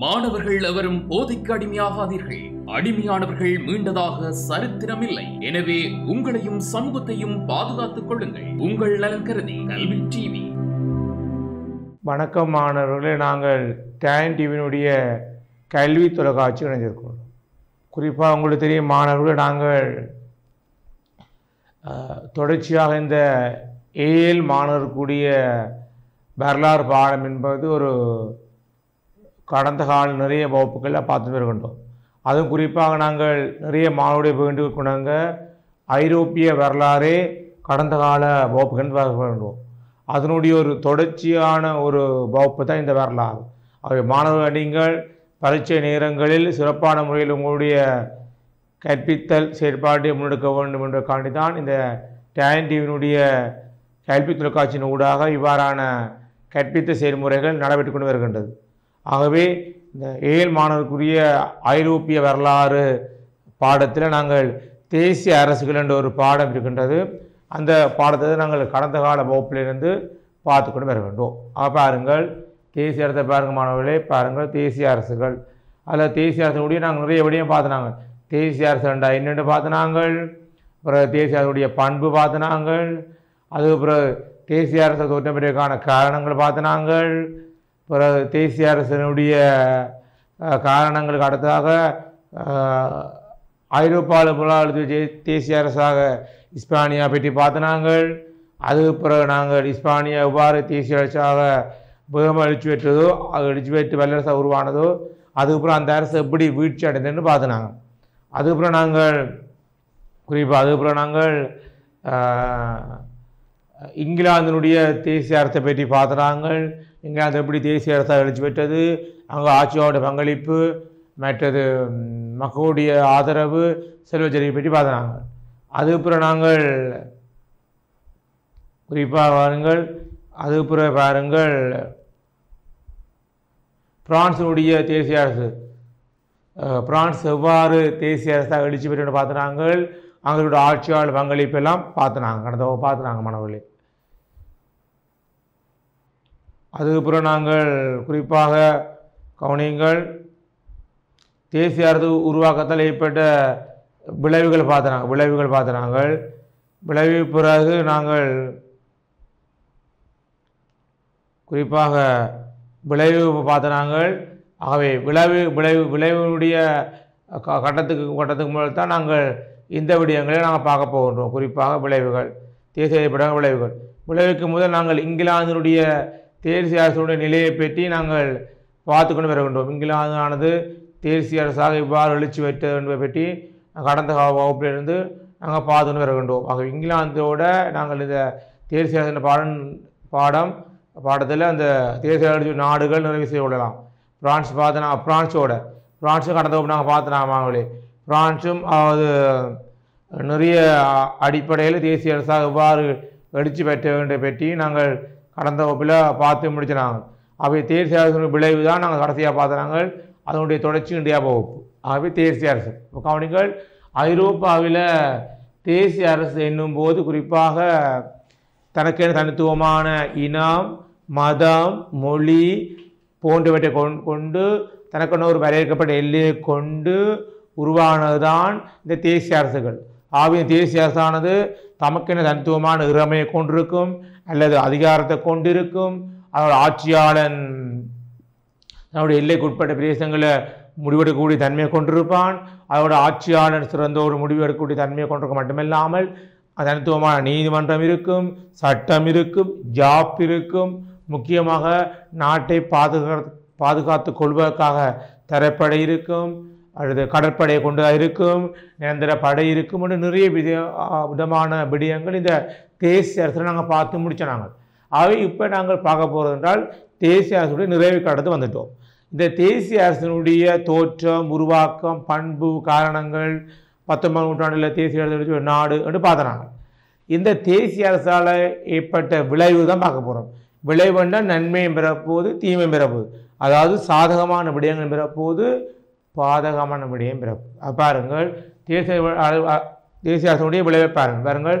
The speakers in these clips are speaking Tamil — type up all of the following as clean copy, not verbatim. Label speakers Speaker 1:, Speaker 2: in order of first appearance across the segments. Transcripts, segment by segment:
Speaker 1: மாணவர்கள் எவரும் போதைக்கு அடிமையாகாதீர்கள். அடிமையானவர்கள் மீண்டதாக சரித்திரமில்லை. எனவே உங்களையும் சமூகத்தையும் பாதுகாத்துக் கொள்ளுங்கள். உங்கள் நலன் கருதி கல்வி டிவி.
Speaker 2: வணக்கம் மாணவர்களே, நாங்கள் டேன் டிவியினுடைய கல்வி தொலைக்காட்சி இணைஞ்சிருக்கோம். குறிப்பாக உங்களுக்கு தெரியும் மாணவர்களே, நாங்கள் தொடர்ச்சியாக இந்த ஏஎல் மாணவர்களுடைய வரலாறு பாடம் என்பது ஒரு கடந்த கால நிறைய வகுப்புகளில் பார்த்து வருகின்றோம். அதுவும் குறிப்பாக நாங்கள் நிறைய மாணவருடைய வேண்டுகோள் கொண்டாங்க ஐரோப்பிய வரலாறே கடந்த கால வகுப்புகள் பார்க்க வேண்டும். அதனுடைய ஒரு தொடர்ச்சியான ஒரு வகுப்பு தான் இந்த வரலாறு. அவை மாணவர்கள் நீங்கள் பரீட்சை நேரங்களில் சிறப்பான முறையில் உங்களுடைய கற்பித்தல் செயற்பாட்டை முன்னெடுக்க வேண்டும் என்ற காண்டி தான் இந்த டேன் டிவியினுடைய கல்வி தொலைக்காட்சியின் ஊடாக இவ்வாறான கற்பித்த செயல்முறைகள் நடைபெற்று கொண்டு வருகின்றது. ஆகவே இந்த ஏழு மாணவருக்குரிய ஐரோப்பிய வரலாறு பாடத்தில் நாங்கள் தேசிய அரசுகள் என்ற ஒரு பாடம் இருக்கின்றது. அந்த பாடத்தை நாங்கள் கடந்த கால வகுப்பிலிருந்து பார்த்து கொண்டு வர வேண்டும். பாருங்கள், தேசிய அரசை பாருங்கள் மாணவர்களே, பாருங்கள் தேசிய அரசுகள். அதில் தேசிய அரசுடைய நாங்கள் நிறைய விடயம் பார்த்தினாங்க. தேசிய அரசு என்னென்று பார்த்தினாங்கள், அப்புறம் தேசிய அரசுடைய பண்பு பார்த்தினாங்கள், அதுக்கப்புறம் தேசிய அரசு தோற்றம் பெறுவதற்கான காரணங்கள் பார்த்தினாங்கள், அப்புறம் தேசிய அரசனுடைய காரணங்களுக்கு அடுத்ததாக ஐரோப்பாவில் முதலாவது தேசிய அரசாக இஸ்பானியா பற்றி பார்த்தினாங்கள். அதுக்கு பிறகு நாங்கள் இஸ்பானியா எவ்வாறு தேசிய அரசாக வேகம் அழிச்சு பெற்றதோ, அது அழிச்சு பெற்று வல்லரசாக உருவானதோ, அதுக்கப்புறம் அந்த அரசு எப்படி வீழ்ச்சி அடைந்ததுன்னு பார்த்தினாங்க. அதுக்கப்புறம் நாங்கள் இங்கிலாந்தினுடைய தேசிய அரசை பற்றி பார்த்துனாங்கள். இங்கிலாந்து எப்படி தேசிய அரசாக எழுச்சி பெற்றது, அங்கே ஆட்சியோட பங்களிப்பு, மற்றது மக்களுடைய ஆதரவு, செல்வச்சரிவை பற்றி பார்த்துனாங்க. அதுக்கப்புறம் நாங்கள் குறிப்பாக பாருங்கள் பிரான்ஸினுடைய தேசிய அரசு, பிரான்ஸ் எவ்வாறு தேசிய அரசாக எழுச்சி பெற்று பார்த்துனாங்கள். அவங்களுடைய ஆட்சியாளர் பங்களிப்பெல்லாம் பார்த்துனாங்க, கடந்த பார்த்துனாங்க மாணவர்களே. அதுக்கப்புறம் நாங்கள் குறிப்பாக கவனிங்கள், தேசிய அரசு உருவாக்கத்தால் ஏற்பட்ட விளைவுகள் பார்த்தினாங்க. விளைவு பிறகு நாங்கள் குறிப்பாக விளைவு பார்த்தினாங்க. ஆகவே விளைவுடைய கட்டத்துக்கு முதல் தான் நாங்கள் இந்த விடயங்களை நாங்கள் பார்க்க போகின்றோம். குறிப்பாக விளைவுகள், தேசிய விளைவுக்கு முதல் நாங்கள் இங்கிலாந்தினுடைய தேசிய அரசுடைய நிலையை பற்றி நாங்கள் பார்த்து கொண்டு வருகின்றோம். இங்கிலாந்தானது தேசிய அரசாக இவ்வாறு எழுச்சி பெற்றது என்பதை பற்றி கடந்த வகுப்பிலிருந்து நாங்கள் பார்த்து கொண்டு வருகின்றோம். ஆக இங்கிலாந்தோட நாங்கள் இந்த தேசிய அரசின் பாடத்தில் அந்த தேசிய எழுச்சி நாடுகள் நிறைவு செய்ய கொள்ளலாம். பிரான்ஸ் பிரான்ஸும் கடந்த வகுப்பு நாங்கள் பார்த்துனாங்களே. பிரான்ஸும் அது நிறைய அடிப்படையில் தேசிய அரசாக எவ்வாறு எழுச்சி பெற்ற வேண்டிய பற்றி நாங்கள் கடந்த வகுப்பில் பார்த்து முடிச்சினாங்க. அவை தேசிய அரசு விளைவு தான் நாங்கள் கடைசியாக பார்த்துனாங்க. அதனுடைய தொடர்ச்சி இந்தியா வகுப்பு. ஆகவே தேசிய அரசு கவனிங்கள், ஐரோப்பாவில் தேசிய அரசு என்னும் போது குறிப்பாக தனக்கென தனித்துவமான இனம், மதம், மொழி போன்றவற்றை கொண்டு தனக்கென ஒரு வரையறுக்கப்பட்ட எல்லையை கொண்டு உருவானதுதான் இந்த தேசிய அரசுகள். ஆகவே தேசிய அரசானது தமக்கென தனித்துவமான இறமையை கொண்டிருக்கும் அல்லது அதிகாரத்தை கொண்டிருக்கும். அதோட ஆட்சியாளன் அதனுடைய எல்லைக்குட்பட்ட பிரதேசங்களை முடிவெடுக்கக்கூடிய தன்மையை கொண்டிருப்பான். அதோட ஆட்சியாளர் சிறந்த ஒரு முடிவெடுக்கக்கூடிய தன்மையை கொண்டிருக்க மட்டுமில்லாமல் தனித்துவமான நீதிமன்றம் இருக்கும், சட்டம் இருக்கும், ஜாப் இருக்கும். முக்கியமாக நாட்டை பாதுகாத்து கொள்வதற்காக தரைப்படை இருக்கும், அல்லது கடற்படையை கொண்டு இருக்கும், நிரந்தர படை இருக்கும் என்று நிறைய விதமான விடயங்கள் இந்த தேசிய அரசில் நாங்கள் பார்த்து முடித்தோம். ஆகவே இப்போ நாங்கள் பார்க்க போகிறது என்றால் தேசிய அரசுடைய நிறைவுக்கு அடுத்து வந்துட்டோம். இந்த தேசிய அரசினுடைய தோற்றம், உருவாக்கம், பண்பு, காரணங்கள், 19ஆம் நூற்றாண்டில் தேசிய அரசு ஒரு நாடு என்று பார்த்தனாங்க. இந்த தேசிய அரசால் ஏற்பட்ட விளைவு தான் பார்க்க போகிறோம். விளைவுண்டால் நன்மையும் பெறப்போகுது, தீமையும் பெறப்போகுது. அதாவது சாதகமான விடயங்கள் பெறப்போகுது, பாதகமான விடயம் பிறப்பு. பாருங்கள், தேசிய அரசுடைய விளைவை பாருங்கள்.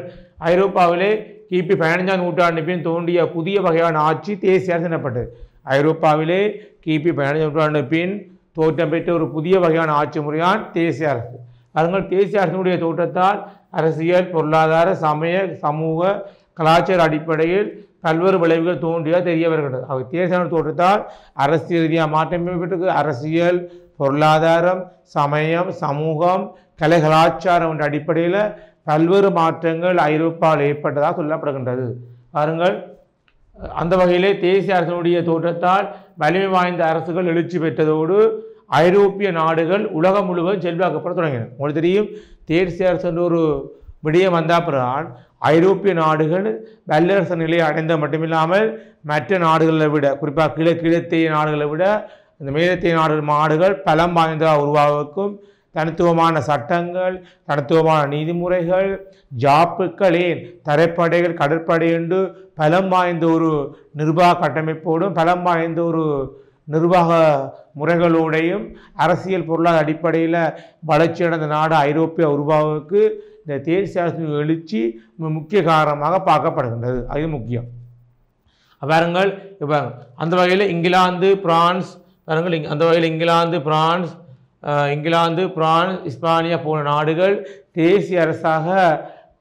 Speaker 2: ஐரோப்பாவிலே கிபி 15ஆம் நூற்றாண்டு பின் தோன்றிய புதிய வகையான ஆட்சி தேசிய அரசு எனப்பட்டது. ஐரோப்பாவிலே கிபி 15 நூற்றாண்டு பின் தோற்றம் பெற்ற ஒரு புதிய வகையான ஆட்சி முறையான் தேசிய அரசு. அதனால் தேசிய அரசினுடைய தோற்றத்தால் அரசியல், பொருளாதார, சமய, சமூக, கலாச்சார அடிப்படையில் பல்வேறு விளைவுகள் தோன்றியாக தெரிய வருகிறது. தேசிய அரசு தோற்றத்தால் அரசியல் ரீதியாக மாற்றம் பெற்றது. அரசியல், பொருளாதாரம், சமயம், சமூகம், கலை, கலாச்சாரம் என்ற அடிப்படையில் பல்வேறு மாற்றங்கள் ஐரோப்பாவில் ஏற்பட்டதாக சொல்லப்படுகின்றது. பாருங்கள், அந்த வகையிலே தேசிய அரசினுடைய தோற்றத்தால் வலிமை வாய்ந்த அரசுகள் எழுச்சி பெற்றதோடு ஐரோப்பிய நாடுகள் உலகம் முழுவதும் செல்வாக்கப்பட தொடங்கின. உங்களுக்கு தெரியும், தேசிய அரசு என்ற ஒரு விடயம் வந்தால் பிறகு ஐரோப்பிய நாடுகள் வல்லரசு நிலையை அடைந்த மட்டுமில்லாமல் மற்ற நாடுகளை விட, குறிப்பாக கிழக்கிழத்திய நாடுகளை விட இந்த மேலத்திய நாடுகள் பலம் வாய்ந்த உருவாக்கும் தனித்துவமான சட்டங்கள், தனித்துவமான நீதிமுறைகள், ஜாப்புக்கள், ஏன் தரைப்படைகள், கடற்படை என்று பலம் வாய்ந்த ஒரு நிர்வாக கட்டமைப்போடும் பலம் வாய்ந்த ஒரு நிர்வாக முறைகளோடையும் அரசியல் பொருளாதார அடிப்படையில் வளர்ச்சியடைந்த நாடு ஐரோப்பிய உருவாவுக்கு இந்த தேசிய அரசின் எழுச்சி முக்கிய காரணமாக பார்க்கப்படுகின்றது. அது முக்கியம். பாருங்கள், இப்போ அந்த வகையில் இங்கிலாந்து, பிரான்ஸ், பாருங்கள் அந்த வகையில் இங்கிலாந்து, பிரான்ஸ், இஸ்பானியா போன்ற நாடுகள் தேசிய அரசாக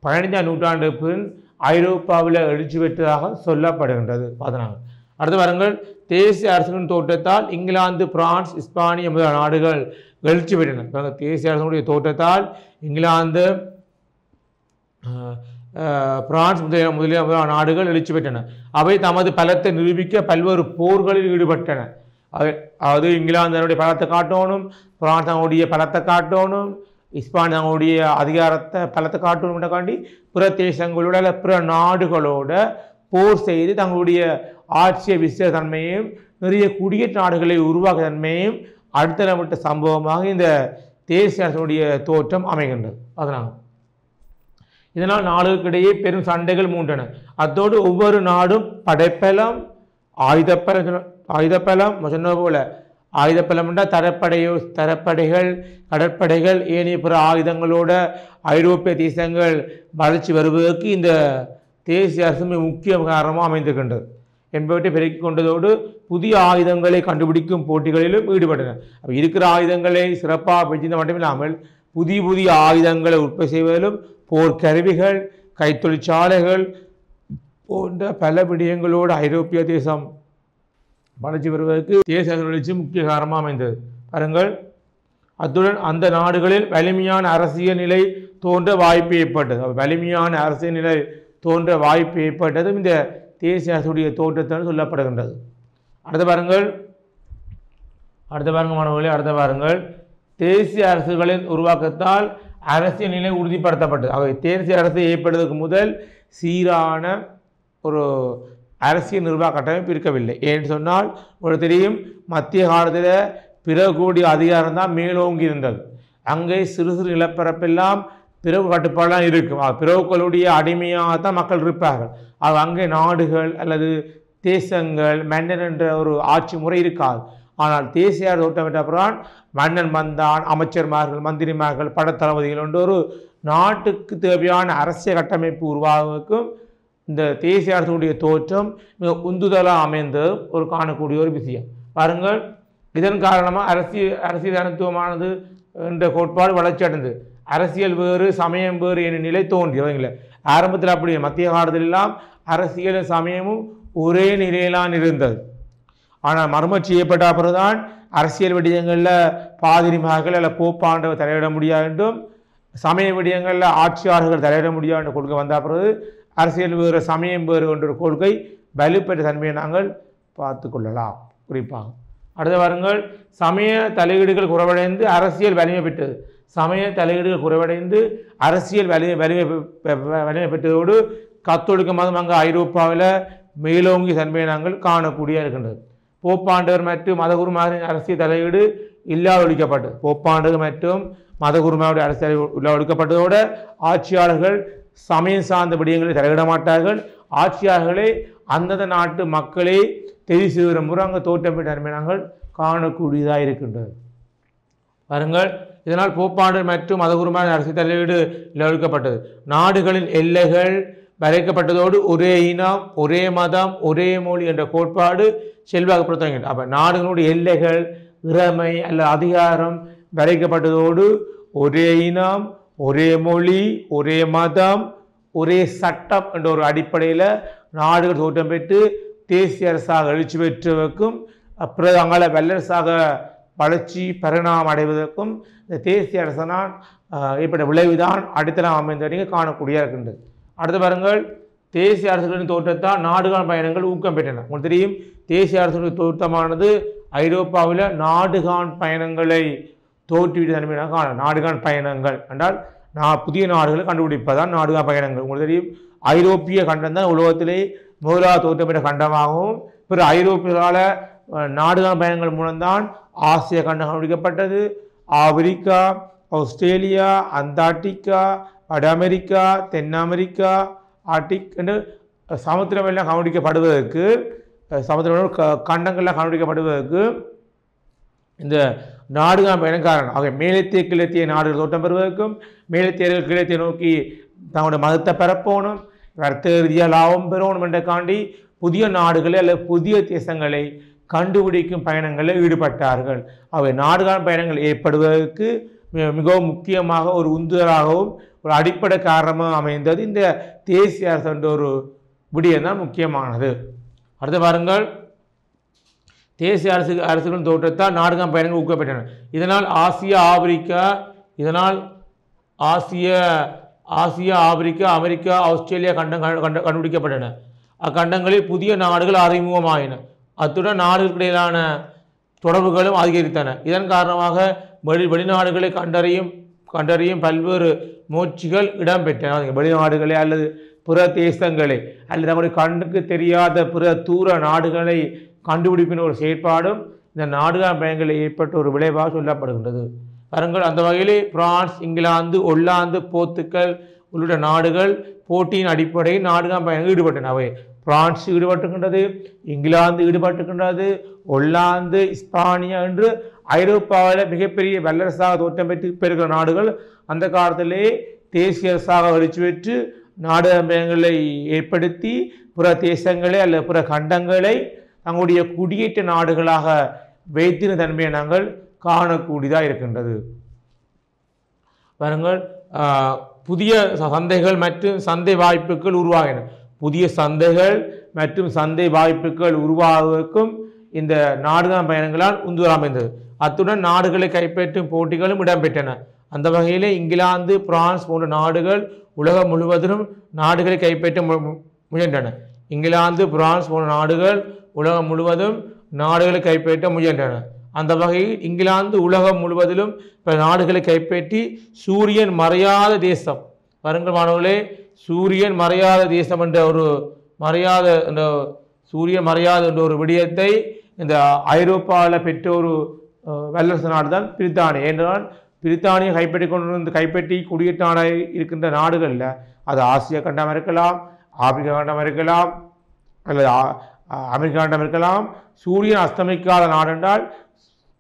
Speaker 2: 15ஆம் நூற்றாண்டு பின் ஐரோப்பாவில் எழுச்சி பெற்றதாக சொல்லப்படுகின்றது. பார்த்தனாங்க. அடுத்து பாருங்கள், தேசிய அரசின் தோற்றத்தால் இங்கிலாந்து, பிரான்ஸ், இஸ்பானியா முதல் நாடுகள் எழுச்சி பெற்றன. தேசிய அரசினுடைய தோற்றத்தால் இங்கிலாந்து, பிரான்ஸ் முதலிய நாடுகள் எழுச்சி பெற்றன. அவை தமது பலத்தை நிரூபிக்க பல்வேறு போர்களில் ஈடுபட்டன. அதாவது இங்கிலாந்து தன்னுடைய பலத்தை காட்டணும், பிரான்ஸ் தங்களுடைய பலத்தை காட்டணும், இஸ்பான் தங்களுடைய அதிகாரத்தை பலத்தை காட்டணும்காண்டி பிற தேசங்களோட அல்ல பிற நாடுகளோட போர் செய்து தங்களுடைய ஆட்சிய விசேஷ தன்மையையும் நிறைய குடியேற்ற நாடுகளை உருவாக்க தன்மையையும் அடுத்தவிட்ட சம்பவமாக இந்த தேசிய அரசுடைய தோற்றம் அமைகின்றது. அதனால் இதனால் நாடுகளுக்கிடையே பெரும் சண்டைகள் மூண்டன. அத்தோடு ஒவ்வொரு நாடும் படைப்பலம், ஆயுதப்பலம் சொன்ன போல ஆயுதப்பலம் என்றால் தரப்படைகள், கடற்படைகள், ஏனைய பிற ஆயுதங்களோட ஐரோப்பிய தேசங்கள் வளர்ச்சி வருவதற்கு இந்த தேசிய அரசு முக்கிய காரணமாக அமைந்திருக்கின்றது என்பவற்றை பெருக்கிக் கொண்டதோடு புதிய ஆயுதங்களை கண்டுபிடிக்கும் போட்டிகளிலும் ஈடுபட்டன. இருக்கிற ஆயுதங்களை சிறப்பாக வச்சிருந்த மட்டுமில்லாமல் புதிய ஆயுதங்களை உற்பத்தி செய்வதிலும் போர்க்கருவிகள், கைத்தொழிற்சாலைகள் போன்ற பல விடயங்களோடு ஐரோப்பிய தேசம் வளர்ச்சி வருவதற்கு தேசிய வளர்ச்சி முக்கிய காரணமாக அமைந்தது. பாருங்கள், அத்துடன் அந்த நாடுகளில் வலிமையான அரசியல் நிலை தோன்ற வாய்ப்பு ஏற்பட்டது. வலிமையான அரசியல் நிலை தோன்ற வாய்ப்பு ஏற்பட்டதும் இந்த தேசிய அரசுடைய தோற்றத்தால் சொல்லப்படுகின்றது. அடுத்த பாருங்கள் மாணவர்களே, தேசிய அரசுகளின் உருவாக்கத்தால் அரசியல் நிலை உறுதிப்படுத்தப்பட்டது. அவை தேசிய அரசு ஏற்படுவதற்கு முதல் சீரான ஒரு அரசியல் நிர்வாக கட்டமைப்பு இருக்கவில்லை. ஏன்னு சொன்னால் உங்களுக்கு தெரியும், மத்திய காலத்தில் பிறகு கூடிய அதிகாரம் தான் மேலோங்கி இருந்தது. அங்கே சிறு நிலப்பரப்பெல்லாம் பிறகு கட்டுப்பாடெல்லாம் இருக்கும். பிறகுகளுடைய அடிமையாகத்தான் மக்கள் இருப்பார்கள். அங்கே நாடுகள் அல்லது தேசங்கள், மன்னன் என்ற ஒரு ஆட்சி முறை இருக்காது. ஆனால் தேசிய தோட்டமிட்ட அப்புறம் மன்னன் வந்தான், அமைச்சர்மார்கள், மந்திரிமார்கள், படத்தளபதிகள் என்ற ஒரு நாட்டுக்கு தேவையான அரசியல் கட்டமைப்பு உருவாகுவதற்கும் இந்த தேசிய அரசுடைய தோற்றம் மிக உந்துதலாக அமைந்த ஒரு காணக்கூடிய ஒரு விஷயம். பாருங்கள், இதன் காரணமாக அரசியல் தனித்துவமானது என்ற கோட்பாடு வளர்ச்சி அடைந்தது. அரசியல் வேறு, சமயம் வேறு என்ற நிலை தோன்றியவங்கள ஆரம்பத்தில் அப்படி மத்திய காலத்திலெல்லாம் அரசியலும் சமயமும் ஒரே நிலையிலான் இருந்தது. ஆனால் மர்மம் செய்யப்பட்ட பிறகுதான் அரசியல் விடயங்களில் பாதிரிமார்கள் அல்ல போப்பாண்டவர் தலையிட முடியாது என்றும், சமய விடயங்களில் ஆட்சியாளர்கள் தலையிட முடியாது என்ற கொள்கை வந்த பிறகு அரசியல் வேறு, சமயம் வேறு என்ற கொள்கை வலுப்பெற்ற தன்மையை நாங்கள் பார்த்து கொள்ளலாம். குறிப்பாக அடுத்த வாருங்கள், சமய தலையீடுகள் குறைவடைந்து அரசியல் வலிமை பெற்றது. சமய தலையீடுகள் குறைவடைந்து அரசியல் வலிமை பெற்றதோடு கத்தோலிக்க மதம் அங்கே ஐரோப்பாவில் மேலோங்கி தன்மையை நாங்கள் காணக்கூடிய இருக்கின்றது. போப்பாண்டவர் மற்றும் மதகுருமாரின் அரசியல் தலையீடு இல்லாதொழிக்கப்பட்டது. போப்பாண்டவர் மற்றும் மதகுருமாருடைய அரசியல் இல்லாதொழிக்கப்பட்டதோடு ஆட்சியாளர்கள் சமயம் சார்ந்த விடயங்களை தலையிட மாட்டார்கள். ஆட்சியாளர்களே அந்தந்த நாட்டு மக்களை தெரிவு செய்கிற முறை அங்கே தோற்றமிட்ட தன்மை நாங்கள் காணக்கூடியதாக இருக்கின்றது. பாருங்கள், இதனால் போப்பாண்டவர் மற்றும் மதகுருமாரின் அரசியல் தலையீடு இல்லாதொழிக்கப்பட்டது. நாடுகளின் எல்லைகள் வரையறுக்கப்பட்டதோடு ஒரே இனம், ஒரே மதம், ஒரே மொழி என்ற கோட்பாடு செல்வாக்கு தொடங்கின. அப்போ நாடுகளுடைய எல்லைகள், இறைமை அல்ல அதிகாரம் வரையறுக்கப்பட்டதோடு ஒரே இனம், ஒரே மொழி, ஒரே மதம், ஒரே சட்டம் என்ற ஒரு அடிப்படையில் நாடுகள் தோற்றம் பெற்று தேசிய அரசாக எழுச்சி பெற்றதற்கும் பிரதங்கள வல்லரசாக வளர்ச்சி பரிணாமம் அடைவதற்கும் இந்த தேசிய அரசனால் ஏற்பட்ட விளைவுதான் அடித்தளம் அமைந்ததை காணக்கூடிய இருக்கின்றது. அடுத்து பாருங்கள், தேசிய அரசுகளின் தோற்றத்தால் நாடுகாண் பயணங்கள் ஊக்கம் பெற்றன. உங்களுக்கு தெரியும், தேசிய அரசுகளின் தோற்றமானது ஐரோப்பாவில் நாடுகாண் பயணங்களை தோற்றுவிட்ட தன்மையாக காண. நாடுகாண் பயணங்கள் என்றால் புதிய நாடுகளை கண்டுபிடிப்பதான் நாடுகாண் பயணங்கள். உங்களுக்கு தெரியும், ஐரோப்பிய கண்டம் தான் உலகத்திலே முதலாவது தோற்றம் பெற்ற கண்டமாகவும் பிற ஐரோப்பியர்களால் நாடுகாண் பயணங்கள் மூலம்தான் ஆசிய கண்டம் கண்டுபிடிக்கப்பட்டது. ஆப்பிரிக்கா, ஆஸ்திரேலியா, அந்தார்டிகா, வட அமெரிக்கா, தென் அமெரிக்கா, ஆர்டிக் என்று சமுத்திரமெல்லாம் கண்டுபிடிக்கப்படுவதற்கு, சமுத்திரம் கண்டங்கள்லாம் கண்டுபிடிக்கப்படுவதற்கு இந்த நாடுகாண் பயணம் காரணம். ஆக மேலத்திய கிழத்திய நாடுகள் தோட்டம் பெறுவதற்கும் மேலத்தியர்கள் கிழத்திய நோக்கி தங்களுடைய மதத்தை பரப்பணும், வர்த்தக ரீதியாக லாபம் பெறணும் என்ற காண்டி புதிய நாடுகளை அல்லது புதிய தேசங்களை கண்டுபிடிக்கும் பயணங்களில் ஈடுபட்டார்கள். அவை நாடுகாண் பயணங்கள் ஏற்படுவதற்கு மிகவும் முக்கியமாக ஒரு உந்துதலாகவும் ஒரு அடிப்படை காரணமாக அமைந்தது இந்த தேசிய அரசு என்ற ஒரு விடயம் தான் முக்கியமானது. அடுத்து பாருங்கள், தேசிய அரசுகளின் தோற்றத்தால் நாடுகாண் பயணங்கள் ஊக்கப்பட்டன. இதனால் ஆசியா, ஆப்பிரிக்கா, அமெரிக்கா, ஆஸ்திரேலியா கண்டுபிடிக்கப்பட்டன. அக்கண்டங்களில் புதிய நாடுகள் அறிமுகமாயின. அத்துடன் நாடுகளுக்கிடையிலான தொடர்புகளும் அதிகரித்தன. இதன் காரணமாக வெளிநாடுகளை கண்டறியும் பல்வேறு முயற்சிகள் இடம்பெற்றன. வெளிநாடுகளை அல்லது பிற தேசங்களை அல்லது நம்முடைய கண்ணுக்கு தெரியாத பிற தூர நாடுகளை கண்டுபிடிப்பின் ஒரு செயற்பாடும் இந்த நாடுகாண் பயணங்களில் ஏற்பட்ட ஒரு விளைவாக சொல்லப்படுகின்றது. பாருங்கள், அந்த வகையிலே பிரான்ஸ், இங்கிலாந்து, ஒல்லாந்து, போர்த்துக்கல் உள்ளிட்ட நாடுகள் போட்டியின் அடிப்படையில் நாடுகாண் பயணங்கள் ஈடுபட்டன. அவை பிரான்ஸ் ஈடுபட்டுகின்றது, இங்கிலாந்து ஈடுபட்டுகின்றது, ஒல்லாந்து, இஸ்பானியா என்று ஐரோப்பாவில் மிகப்பெரிய வல்லரசாக தோற்றம் பெறுகிற நாடுகள் அந்த காலத்திலே தேசிய அரசாக எழுச்சி பெற்று நாடுகாண் பயணங்களை ஏற்படுத்தி பிற தேசங்களை அல்லது பிற கண்டங்களை தங்களுடைய குடியேற்ற நாடுகளாக வைத்தின தன்மையை நாங்கள் காணக்கூடியதாக இருக்கின்றது. பாருங்கள், புதிய சந்தைகள் மற்றும் சந்தை வாய்ப்புகள் உருவாகின. புதிய சந்தைகள் மற்றும் சந்தை வாய்ப்புகள் உருவாகுவதற்கும் இந்த நாடுகாண் பயணங்களால் உந்துதல் அமைந்தது. அத்துடன் நாடுகளை கைப்பற்றும் போட்டிகளும் இடம்பெற்றன. அந்த வகையிலே இங்கிலாந்து, பிரான்ஸ் போன்ற நாடுகள் உலகம் முழுவதிலும் நாடுகளை கைப்பற்ற முயன்றன. இங்கிலாந்து, பிரான்ஸ் போன்ற நாடுகள் உலகம் முழுவதும் நாடுகளை கைப்பற்ற முயன்றன. அந்த வகையில் இங்கிலாந்து உலகம் முழுவதிலும் பல நாடுகளை கைப்பற்றி சூரியன் மறையாத தேசம், பாருங்கள் மாணவர்களே, சூரியன் மறையாத தேசம் என்ற ஒரு சூரியன் மறையாத என்ற ஒரு விடயத்தை இந்த ஐரோப்பாவில் பெற்ற ஒரு வல்லரசு நாடு தான் பிரித்தானியா. என்றால் பிரித்தானியா கைப்பற்றி குடியேற்ற நாடாக இருக்கின்ற நாடுகளில் அது ஆசிய கண்டம் இருக்கலாம், ஆப்பிரிக்கா கண்டம் இருக்கலாம், அல்லது அமெரிக்கா கண்டம் இருக்கலாம். சூரியன் அஸ்தமிக்காத நாடு என்றால்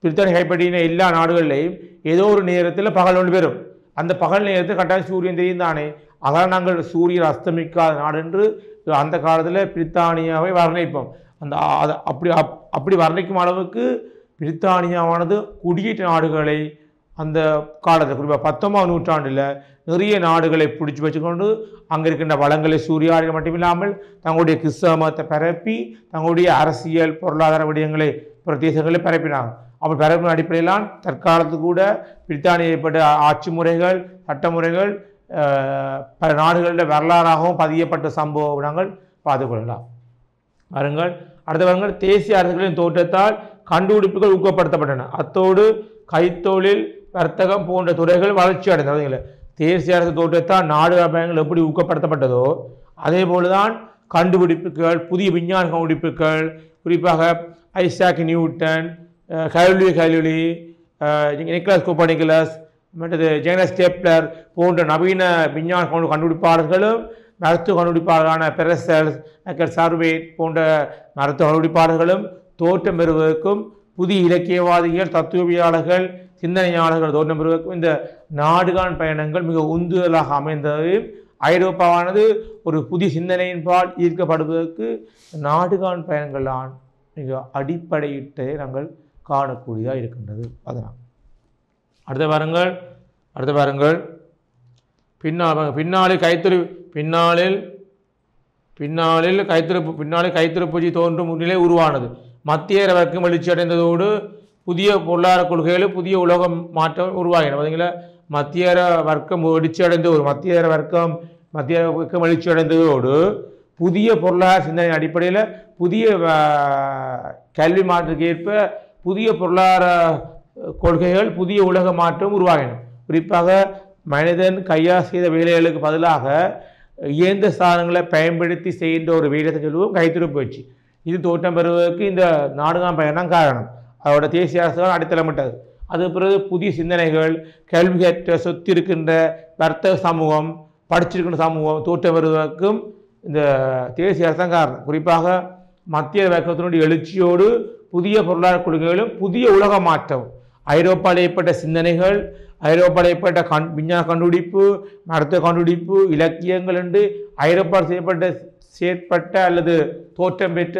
Speaker 2: பிரித்தானியா கைப்பற்றின எல்லா நாடுகளிலையும் ஏதோ ஒரு நேரத்தில் பகல் ஒன்று பெறும். அந்த பகல் நேரத்தில் கட்டாயம் சூரியன் தெரியும் தானே. அதனால் நாங்கள் சூரியன் அஸ்தமிக்காத நாடு என்று அந்த காலத்தில் பிரித்தானியாவை வர்ணிப்போம். அப்படி வர்ணிக்கும் அளவுக்கு பிரித்தானியாவானது குடியேற்ற நாடுகளை அந்த காலத்தில் குறிப்பாக 19ஆம் நூற்றாண்டில் நிறைய நாடுகளை பிடிச்சி வச்சுக்கொண்டு அங்கே இருக்கின்ற வளங்களை சூறையாடின மட்டுமில்லாமல் தங்களுடைய கிறிஸ்தவ மதத்தை பரப்பி தங்களுடைய அரசியல் பொருளாதார விடயங்களை பிரதேசங்களை பரப்பினாங்க. அப்படி பரப்பின அடிப்படையிலான் தற்காலத்து கூட பிரித்தானியா ஏற்பட்ட ஆட்சி முறைகள், சட்டமுறைகள் பல நாடுகளில் வரலாறாகவும் பதியப்பட்ட சம்பவம் நாங்கள் பார்த்துக்கொள்ளலாம். பாருங்கள், அடுத்த வாருங்கள், தேசிய அரசுகளின் தோற்றத்தால் கண்டுபிடிப்புகள் ஊக்கப்படுத்தப்பட்டன. அத்தோடு கைத்தொழில், வர்த்தகம் போன்ற துறைகள் வளர்ச்சி அடைந்தது. தேசிய அரசு தோற்றத்தால் நாடுகாண் பயணங்கள் எப்படி ஊக்கப்படுத்தப்பட்டதோ அதே போலதான் கண்டுபிடிப்புகள், புதிய விஞ்ஞான கண்டுபிடிப்புகள், குறிப்பாக ஐசாக் நியூட்டன், கைலி, நிக்கோலஸ் கோப்பர்னிக்கஸ், மற்றது ஜேனஸ் கெப்லர் போன்ற நவீன விஞ்ஞான கண்டுபிடிப்பாளர்களும் மருத்துவ கண்டுபிடிப்பாளரான பெரசல்ஸ், சர்வேட் போன்ற மருத்துவ கண்டுபிடிப்பாளர்களும் தோற்றம் பெறுவதற்கும் புதிய இலக்கியவாதிகள், தத்துவவியாளர்கள், சிந்தனையாளர்கள் தோற்றம் பெறுவதற்கும் இந்த நாடுகாண் பயணங்கள் மிக உந்துதலாக அமைந்ததையும் ஐரோப்பாவானது ஒரு புதிய சிந்தனையின்பால் ஈர்க்கப்படுவதற்கு நாடுகான் பயணங்களான் மிக அடிப்படையிட்டே நாங்கள் காணக்கூடியதாக இருக்கின்றது. அதனால் அடுத்த பாருங்கள் பின்னாளில் கைத்திருப்பூச்சி தோன்றும் நிலை உருவானது. மத்திய வர்க்கம் எழுச்சி அடைந்ததோடு புதிய பொருளாதார கொள்கைகள் புதிய உலக மாற்றம் உருவாகின. பார்த்தீங்களா, மத்திய வர்க்கம் எழுச்சி அடைந்ததோடு எழுச்சி அடைந்ததோடு புதிய பொருளாதார சிந்தனை அடிப்படையில் புதிய கல்வி மாற்றத்துக்கு ஏற்ப புதிய பொருளாதார கொள்கைகள் புதிய உலக மாற்றம் உருவாகின. குறிப்பாக மனிதன் கையால் செய்த வேலைகளுக்கு பதிலாக இயந்திர சாதனங்களை பயன்படுத்தி செய்கின்ற ஒரு வேலையை சொல்லுவோம் கைத்திருப்பூச்சி. இது தோற்றம் பெறுவதற்கு இந்த நாடுகான் பயணம் காரணம். அதோட தேசிய அரசுகள் அடித்தளமிட்டது. அது பிறகு புதிய சிந்தனைகள் கல்வி கற்ற சொத்து இருக்கின்ற வர்த்தக சமூகம் படிச்சிருக்கின்ற சமூகம் தோற்றம் பெறுவதற்கும் இந்த தேசிய அரசு காரணம். குறிப்பாக மத்திய வர்க்கத்தினுடைய எழுச்சியோடு புதிய பொருளாதார கொள்கைகளும் புதிய உலக மாற்றம் ஐரோப்பாவில் ஏற்பட்ட சிந்தனைகள் ஐரோப்பாவில் ஏற்பட்ட விஞ்ஞான கண்டுபிடிப்பு மருத்துவ கண்டுபிடிப்பு இலக்கியங்கள் என்று ஐரோப்பாவில் செயற்பட்ட அல்லது தோற்றம் பெற்ற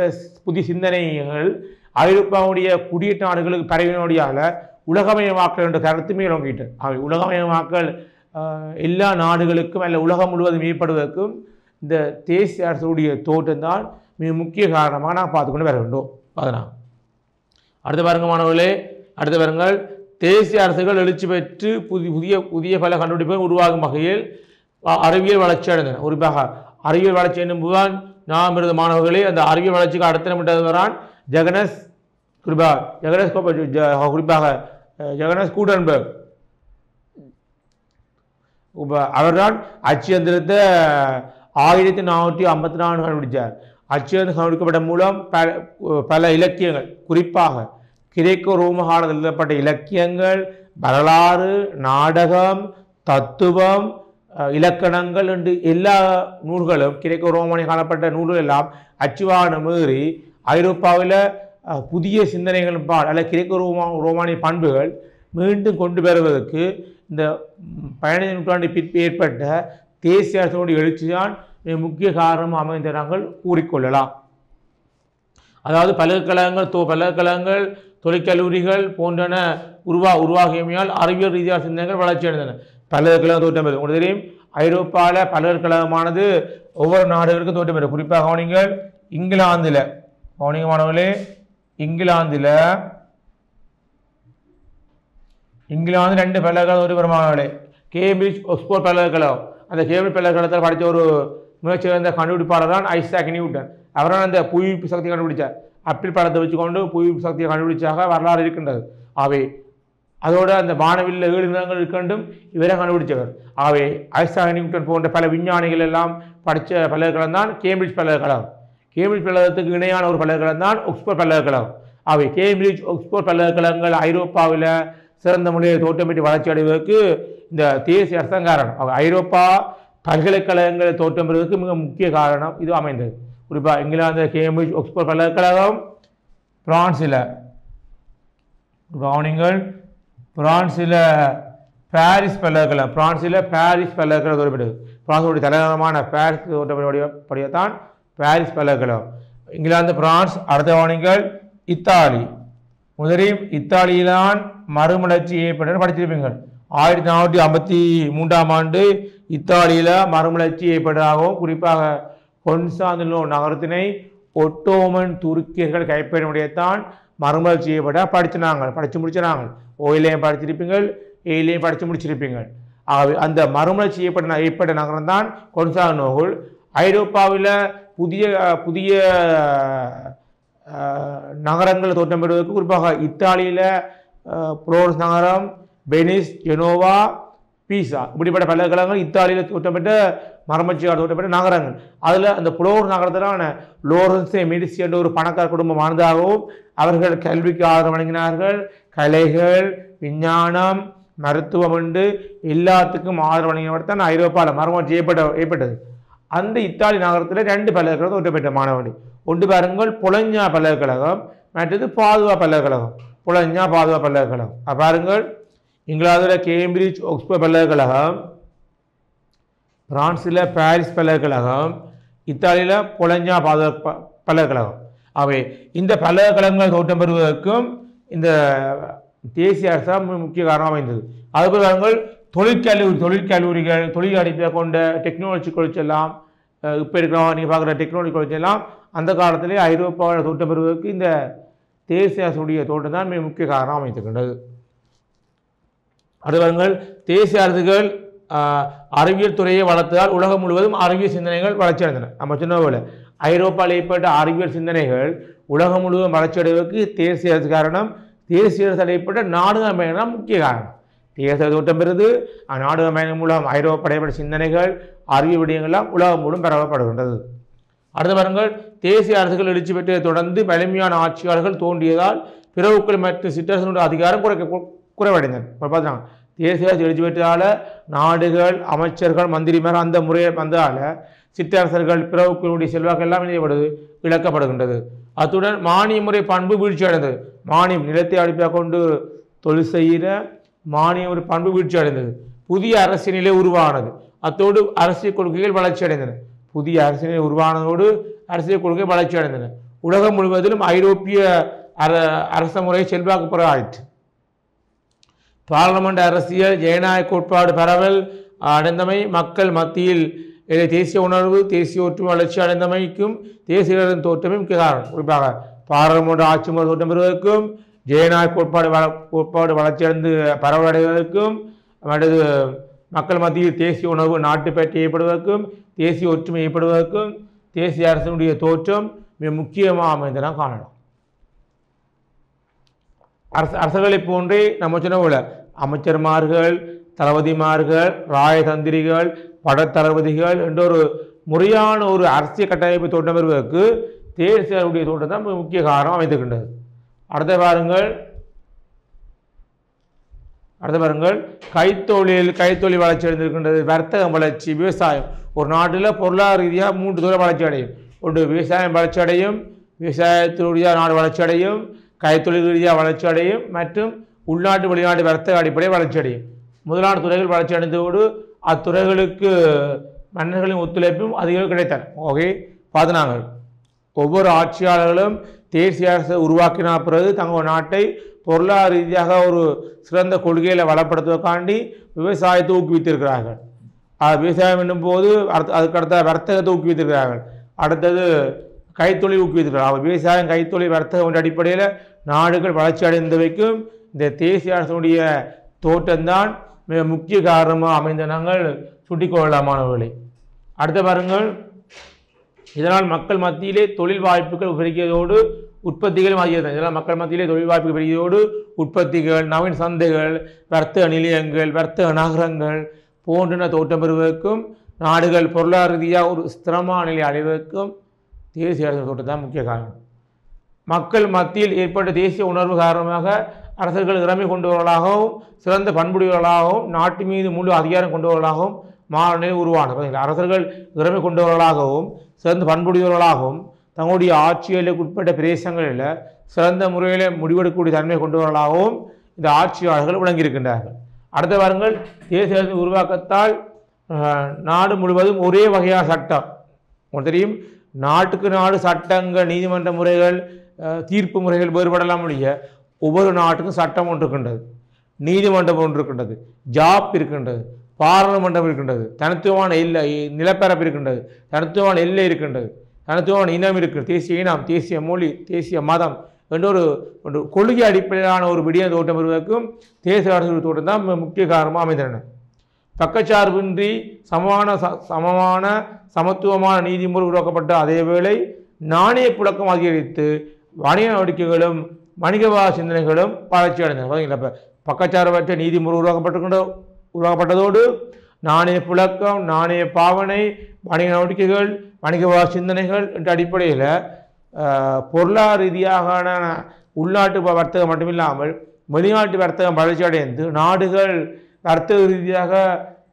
Speaker 2: புதிய சிந்தனைகள் ஐரோப்பாவுடைய குடியேற்ற நாடுகளுக்கு பரவினோடியால் உலகமயமாக்கல் என்ற கருத்து மேலோங்கிட்டது. அவை உலகமயமாக்கல் எல்லா நாடுகளுக்கும் அல்ல உலகம் முழுவதும் ஏற்படுவதற்கும் இந்த தேசிய அரசுடைய தோற்றம் தான் மிக முக்கிய காரணமாக நான் பார்த்துக்கொண்டு வர வேண்டும். அதனால் அடுத்த பாருங்க மாணவர்களே, அடுத்த பாருங்கள் தேசிய அரசுகள் எழுச்சி பெற்று புதிய பல கண்டுபிடிப்புகள் உருவாகும் வகையில் அறிவியல் வளர்ச்சி அடைந்தன. குறிப்பாக அறிவியல் வளர்ச்சி என்னும்போதுதான் நாம் இருந்த மாணவர்களே அந்த அறிவியல் வளர்ச்சிக்கு அடுத்தவரான் குறிப்பாக ஜெகனஸ் கூட்டன்பர்க். அவர்தான் அச்சு எந்திரத்தை 1454 கண்டுபிடித்தார். அச்சு எந்திரம் கண்டுபிடிக்கப்பட்ட மூலம் பல இலக்கியங்கள் குறிப்பாக கிரேக்க ரோம காலத்தில் எழுதப்பட்ட இலக்கியங்கள் வரலாறு நாடகம் தத்துவம் இலக்கணங்கள் என்று எல்லா நூல்களும் கிரேக்க ரோமானிய காணப்பட்ட நூல்கள் எல்லாம் அச்சுவான மீறி ஐரோப்பாவில் புதிய சிந்தனைகள் அல்ல கிரேக்க ரோமானிய பண்புகள் மீண்டும் கொண்டு பெறுவதற்கு இந்த 15 நூற்றாண்டு பிற்பு ஏற்பட்ட தேசிய அரசுடைய எழுச்சி தான் முக்கிய காரணம் அமைந்த நாங்கள் கூறிக்கொள்ளலாம். அதாவது பல்கலைக்கழகங்கள் தொழிற்கல்லூரிகள் போன்றன உருவாகியமையால் அறிவியல் ரீதியான சிந்தனைகள் வளர்ச்சி அடைந்தன. பல்கலைக்கழகம் தோற்றம் பெறும். உங்களுக்கு தெரியும் ஐரோப்பாவில் பல்கலைக்கழகமானது ஒவ்வொரு நாடுகளுக்கும் தோற்றம் பெறும். குறிப்பாக கவனிங்கள் இங்கிலாந்தில் மாணவர்களே இங்கிலாந்து 2 பல்கலைக்கழகம் தோற்றம் பெறும் மாணவர்களே. கேம்பிரிட்ஜ் ஆக்ஸ்போர்ட் பல்கலைக்கழகம். அந்த கேம்பிரிட்ஜ் பல்கலைக்கழகத்தில் படித்த ஒரு மிகச்சிறந்த கண்டுபிடிப்பாளர் தான் ஐசாக் நியூட்டன். அவரால் அந்த புவியீர்ப்பு சக்தியை கண்டுபிடிச்சார். அப்பிள் படத்தை வச்சுக்கொண்டு புவியீர்ப்பு சக்தியை கண்டுபிடிச்சாக வரலாறு இருக்கின்றது. ஆகவே அதோடு அந்த வானவில் 7 கிரகங்கள் இருக்கண்டும் இவரை கண்டுபிடிச்சவர். ஆகவே ஐசாக் நியூட்டன் போன்ற பல விஞ்ஞானிகள் எல்லாம் படித்த பல்கலைக்கழகம் தான் கேம்பிரிட்ஜ் பல்கலைக்கழகம். கேம்பிரிட்ஜ் பல்கலைக்கழகத்துக்கு இணையான ஒரு பல்கலைக்கழகம் தான் ஆக்ஸ்போர்ட் பல்கலைக்கழகம். ஆகவே கேம்பிரிட்ஜ் ஆக்ஸ்போர்ட் பல்கலைக்கழகங்கள் ஐரோப்பாவில் சிறந்த முறையில் தோற்றம் பெற்று வளர்ச்சி அடைவதற்கு இந்த தேசிய அரசு காரணம். ஐரோப்பா பல்கலைக்கழகங்களை தோற்றம் பெறுவதற்கு மிக முக்கிய காரணம் இது அமைந்தது. குறிப்பாக இங்கிலாந்து கேம்பிரிட்ஜ் ஆக்ஸ்போர்ட் பல்கலைக்கழகம், பிரான்சில் பாரிஸ் பல்கலைக்கழகம் தோற்றப்பட்டது. பிரான்சுடைய தலைநகரமான பாரிஸ் தோற்றப்படியத்தான் பாரிஸ் பல்கலைக்கழகம். England France. அடுத்த கவனிங்கள் இத்தாலி. முதலில் இத்தாலியில்தான் மறுமலர்ச்சி ஏற்பட்டு படிச்சிருப்பீங்கள். 1453ஆம் ஆண்டு இத்தாலியில் மறுமலர்ச்சி ஏற்பட்டதாகவும் குறிப்பாக கொன்ஸ்டாந்தினோ நகரத்தினை ஒட்டோமன் துருக்கியர்கள் கைப்பற்றியதான் மறுமலர்ச்சி ஏற்பட்ட படித்து முடிச்சினாங்க. ஓயிலையும் படிச்சிருப்பீங்கள், ஏயிலையும் படித்து முடிச்சிருப்பீங்கள். ஆகவே அந்த மறுமலர்ச்சி ஏற்பட்ட நகரம் தான் கொன்ஸ்டாந்தினோபிள். ஐரோப்பாவில் புதிய நகரங்கள் தோற்றம் பெறுவதற்கு குறிப்பாக இத்தாலியில் புளோரன்ஸ் நகரம், வெனிஸ், ஜெனோவா, பீசா இப்படிப்பட்ட பல்கலைக்கழகங்கள் இத்தாலியில் தோற்றப்பட்ட மரமச்சியால் தோற்றப்பட்ட நகரங்கள். அதில் அந்த புளோர் நகரத்திலான லோரன்ஸே மெடிசி என்ற ஒரு பணக்கார குடும்பம் ஆனதாகவும் அவர்கள் கல்விக்கு ஆதரவு வழங்கினார்கள். கலைகள் விஞ்ஞானம் மருத்துவம் என்று எல்லாத்துக்கும் ஆதரவு வழங்கியவர்தான் ஐரோப்பாவில் மரமச்சி ஏற்பட்டது. அந்த இத்தாலி நகரத்தில் 2 பல்கலைக்கழகம் தோற்றப்பட்ட மாணவர்கள். ஒன்று பாருங்கள் பொலஞ்சா பல்கலைக்கழகம், மற்றது பாதுவா பல்கலைக்கழகம். பொலஞ்சா பாதுவா பல்கலைக்கழகம் பாருங்கள். இங்கிலாந்தில் கேம்பிரிட்ஜ் ஆக்ஸ்போர்ட் பல்கலைக்கழகம், பிரான்ஸில் பாரிஸ் பல்கலைக்கழகம், இத்தாலியில் பொலஞ்சா பல்கலைக்கழகம். அவை இந்த பல்கலைக்கழகங்கள் தோற்றம் பெறுவதற்கும் இந்த தேசிய அரசாங்கம் முக்கிய காரணமாக அமைந்தது. அதுபோல் தொழிற்கல்லூரிகள், தொழில் அடிப்பை கொண்ட டெக்னாலஜி காலேஜ் எல்லாம் இப்போ இருக்கிறோம். நீங்கள் பார்க்குற டெக்னாலஜி காலேஜ் எல்லாம் அந்த காலத்திலே ஐரோப்பாவில் தோற்றம் பெறுவதற்கு இந்த தேசிய அரசுடைய தோட்டம் தான் மிக முக்கிய காரணம் அமைத்திருக்கின்றது. அடுத்தவர்கள் தேசிய அரசுகள் அறிவியல் துறையை வளர்த்ததால் உலகம் முழுவதும் அறிவியல் சிந்தனைகள் வளர்ச்சி அடைந்தன. நம்ம சொன்ன போல ஐரோப்பாவில் ஏற்பட்ட அறிவியல் சிந்தனைகள் உலகம் முழுவதும் வளர்ச்சி அடைவதற்கு தேசிய அரசு காரணம். தேசிய அரசு ஏற்பட்ட நாடக பயணம் முக்கிய காரணம். தேசிய தோட்டம் பெறுது நாடக பயணம் மூலம் ஐரோப்பா ஏற்பட்ட சிந்தனைகள் அறிவியல் விடயங்கள்லாம் உலகம் முழுவதும் பரவப்படுகின்றது. அடுத்த பாருங்கள், தேசிய அரசுகள் எழுச்சி பெற்றதை தொடர்ந்து வலிமையான ஆட்சியாளர்கள் தோன்றியதால் பிறவுக்கள் மற்றும் சிற்றரசனுடைய அதிகாரம் குறைவடைந்தது. பார்த்தீங்கன்னா தேசிய அரசு எழுச்சி பெற்றதால நாடுகள், அமைச்சர்கள், மந்திரிமார் அந்த முறையை வந்ததால் சிற்றரசர்கள் பிறவுக்களுடைய செல்வாக்கு எல்லாம் இணையப்படுது, இழக்கப்படுகின்றது. அத்துடன் மானிய முறை பண்பு வீழ்ச்சி அடைந்தது. மானியம் நிலத்தை அடிப்படையாக கொண்டு தொழில் செய்கிற மானிய முறை பண்பு வீழ்ச்சி அடைந்தது. புதிய அரசியல் நிலை உருவானது. அத்தோடு அரசியல் கொள்கைகள் வளர்ச்சி அடைந்தன. புதிய அரசியல் உருவானதோடு அரசியல் கொள்கை வளர்ச்சி அடைந்தன. உலகம் முழுவதிலும் ஐரோப்பிய அரச முறை செல்வாக்கு பெற ஆயிற்று. பார்லமெண்ட் அரசியல், ஜனநாயக கோட்பாடு பரவல் அடைந்தமை, மக்கள் மத்தியில் தேசிய உணர்வு, தேசிய ஒற்றுமை வளர்ச்சி அடைந்தமைக்கும் தேசிய தோற்றமே முக்கிய காரணம். குறிப்பாக பாராளுமன்ற ஆட்சி முறை தோற்றம் பெறுவதற்கும், ஜனநாயக கோட்பாடு வளர்ச்சி அடைந்து பரவலடைவதற்கும், மற்றது மக்கள் மத்தியில் தேசிய உணர்வு நாட்டு பற்றி ஏற்படுவதற்கும், தேசிய ஒற்றுமை ஏற்படுவதற்கும் தேசிய அரசினுடைய தோற்றம் மிக முக்கியமாக அமைந்தன காணலாம். அரசர்களை போன்றே நம்ம சொன்ன போல அமைச்சர்மார்கள், தளபதிமார்கள், ராயதந்திரிகள், படத்தளபதிகள் என்ற ஒரு முறையான ஒரு அரசியல் கட்டமைப்பு தோற்றம் பெறுவதற்கு தேசியருடைய தோற்றம் தான் முக்கிய காரணம் அமைந்திருக்கின்றது. அடுத்த பாருங்கள், கைத்தொழில் வளர்ச்சி அடைந்திருக்கின்றது. வர்த்தகம் வளர்ச்சி, விவசாயம். ஒரு நாட்டில் பொருளாதார ரீதியாக 3 துறை வளர்ச்சி அடையும். ஒன்று விவசாயம் வளர்ச்சி அடையும், விவசாயத்தினுடைய நாடு வளர்ச்சி அடையும், கைத்தொழில் ரீதியாக வளர்ச்சி அடையும், மற்றும் உள்நாட்டு வெளிநாட்டு வர்த்தக அடிப்படையில் வளர்ச்சி அடையும். முதலான துறைகள் வளர்ச்சி அடைந்ததோடு அத்துறைகளுக்கு மன்னர்களின் ஒத்துழைப்பும் அதிகம் கிடைத்தன. ஓகே, பார்த்து நாங்கள் ஒவ்வொரு ஆட்சியாளர்களும் தேசிய அரசை உருவாக்கின பிறகு தங்கள் நாட்டை பொருளாதார ரீதியாக ஒரு சிறந்த கொள்கைகளை வளப்படுத்துவதற்காண்டி விவசாயத்தை ஊக்குவித்திருக்கிறார்கள். விவசாயம் என்னும் போது அதுக்கடுத்த வர்த்தகத்தை ஊக்குவித்திருக்கிறார்கள். அடுத்தது கைத்தொழில் ஊக்குவித்திருக்கிறார்கள். விவசாயம், கைத்தொழில், வர்த்தகம் என்ற அடிப்படையில் நாடுகள் வளர்ச்சி அடைந்தவைக்கும் இந்த தேசிய அரசுடைய தோற்றம்தான் மிக முக்கிய காரணமாக அமைந்த நாங்கள் சுட்டிக்கொள்ளலாமானவர்களை. அடுத்த பாருங்கள், இதனால் மக்கள் மத்தியிலே தொழில் வாய்ப்புகள் பெருகியதோடு உற்பத்திகளும் அதிகரித்தன. இதனால் மக்கள் மத்தியிலே தொழில் வாய்ப்புகள் பெருகியதோடு உற்பத்திகள், நவீன சந்தைகள், வர்த்தக நிலையங்கள், வர்த்தக நகரங்கள் போன்றன தோற்றம் பெறுவதற்கும் நாடுகள் பொருளாதார ரீதியாக ஒரு ஸ்திரமான நிலை அடைவதற்கும் தேசிய அரசு தோற்றம் தான் முக்கிய காரணம். மக்கள் மத்தியில் ஏற்பட்ட தேசிய உணர்வு காரணமாக அரசர்கள் திறமை கொண்டவர்களாகவும் சிறந்த பண்புடையவர்களாகவும் நாட்டு மீது முழு அதிகாரம் கொண்டவர்களாகவும் மாநிலை உருவானது. அரசர்கள் திறமை கொண்டவர்களாகவும் சிறந்த பண்புடையவர்களாகவும் தங்களுடைய ஆட்சிகளுக்கு உட்பட்ட பிரதேசங்களில் சிறந்த முறையில் முடிவெடுக்கக்கூடிய தன்மை கொண்டவர்களாகவும் இந்த ஆட்சியாளர்கள் விளங்கியிருக்கின்றார்கள். அடுத்த வாரங்கள் தேசிய அரசு உருவாக்கத்தால் நாடு முழுவதும் ஒரே வகையான சட்டம். உங்களுக்கு தெரியும், நாட்டுக்கு நாடு சட்டங்கள், நீதிமன்ற முறைகள், தீர்ப்பு முறைகள் வேறுபடலாம் முடிய ஒவ்வொரு நாட்டுக்கும் சட்டம் ஒன்று இருக்கின்றது, நீதிமன்றம் ஒன்று இருக்கின்றது, ஜாப் இருக்கின்றது, பாராளுமன்றம் இருக்கின்றது, தனித்துவமான எல்லை நிலப்பரப்பு இருக்கின்றது, தனித்துவமான எல்லை இருக்கின்றது, தனித்துவமான இனம் இருக்கிறது, தேசிய இனம், தேசிய மொழி, தேசிய மதம் என்ற ஒரு கொள்கை அடிப்படையிலான ஒரு விடிய தோட்டம் பெறுவதற்கும் தேசிய அரசு தோட்டம் தான் முக்கிய காரணமாக அமைந்தன. பக்கச்சார்பின்றி சமமான சமத்துவமான நீதிமுறை உருவாக்கப்பட்ட அதேவேளை நாணய புழக்கம் அதிகரித்து வணிக நடவடிக்கைகளும் வணிகவாத சிந்தனைகளும் வளர்ச்சி அடைந்தன. பார்த்தீங்களா, இப்போ பக்கச்சார்பற்ற நீதிமுறை உருவாக்கப்பட்டதோடு நாணய புழக்கம், நாணய பாவனை, வணிக நடவடிக்கைகள், வணிகவாத சிந்தனைகள் என்ற அடிப்படையில் பொருளாதார ரீதியான உள்நாட்டு வர்த்தகம் மட்டுமில்லாமல் வெளிநாட்டு வர்த்தகம் வளர்ச்சி அடைந்து நாடுகள் வர்த்தக ரீதியாக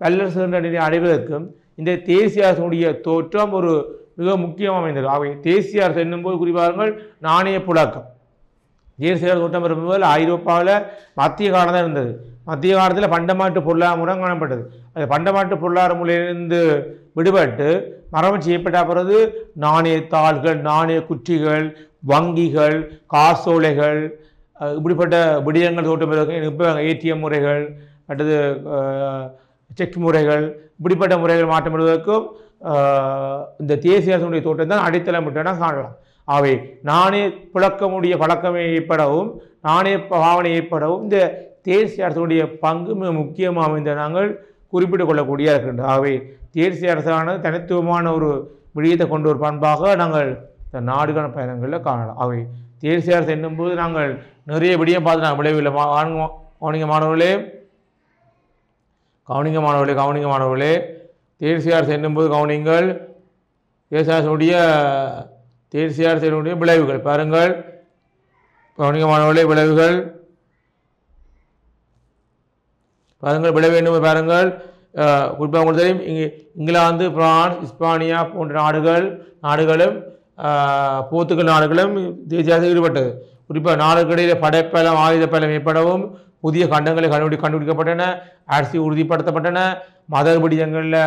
Speaker 2: வல்லரசு என்ற நிலை அடைவதற்கும் இந்த தேசிய அரசுடைய தோற்றம் ஒரு மிக முக்கியமாக அமைந்தது. அவை தேசிய அரசு என்னும்போது குறிப்பார்கள் நாணய புழக்கம். தேசிய தோற்றம் பெறும்போது ஐரோப்பாவில் மத்திய காலம் தான் இருந்தது. மத்திய காலத்தில் பண்டமாட்டு பொருளாதார முறை காணப்பட்டது. அது பண்டமாட்டு பொருளாதார முறையிலிருந்து விடுபட்டு மரபு செய்யப்பட்ட பிறகு நாணயத்தாள்கள், நாணய குற்றிகள், வங்கிகள், காசோலைகள், இப்படிப்பட்ட விடயங்கள் தோற்றம் பெறுவதற்கு இப்போ ஏடிஎம் முறைகள், அடுத்தது செக் முறைகள், இப்படிப்பட்ட முறைகள் மாற்றம் பெறுவதற்கும் இந்த தேசிய அரசுடைய தோற்றம் தான் அடித்தளம் விட்டனா காணலாம். அவை நாணய புழக்கமுடைய பழக்கம் ஏற்படவும் நாணய பாவனை ஏற்படவும் இந்த தேசிய அரசுடைய பங்கு மிக முக்கியமாக அமைந்த நாங்கள் குறிப்பிட்டுக் கொள்ளக்கூடிய இருக்கின்றோம். ஆகவே தேசிய அரசானது தனித்துவமான ஒரு விடயத்தை கொண்ட ஒரு பண்பாக நாங்கள் இந்த நாடுகான பயணங்களில் காணலாம். அவை தேசிய அரசு என்னும்போது நாங்கள் நிறைய விடயம் பார்த்து நாங்கள் விளைவில் கவனிங்க மாணவர்களே தேசிய அரசு என்னும்போது கவனிங்கள். தேசிய அரசினுடைய விளைவுகள் பாருங்கள். கவனிங்க மாணவர்களே, விளைவுகள் பாருங்கள். விளைவு என்னும் பாருங்கள். குறிப்பாக உங்களுக்கு தெரியும், இங்கிலாந்து, பிரான்ஸ், இஸ்பானியா போன்ற நாடுகளும் போர்த்துகல் நாடுகளும் தேசிய அரசு ஈடுபட்டது. குறிப்பாக நாடுகளிடையே படைப்பலம், ஆயுத பலம் ஏற்படவும் புதிய கண்டங்களை கண்டுபிடிக்கப்பட்டன, அரசு உறுதிப்படுத்தப்பட்டன. மத விடயங்களில்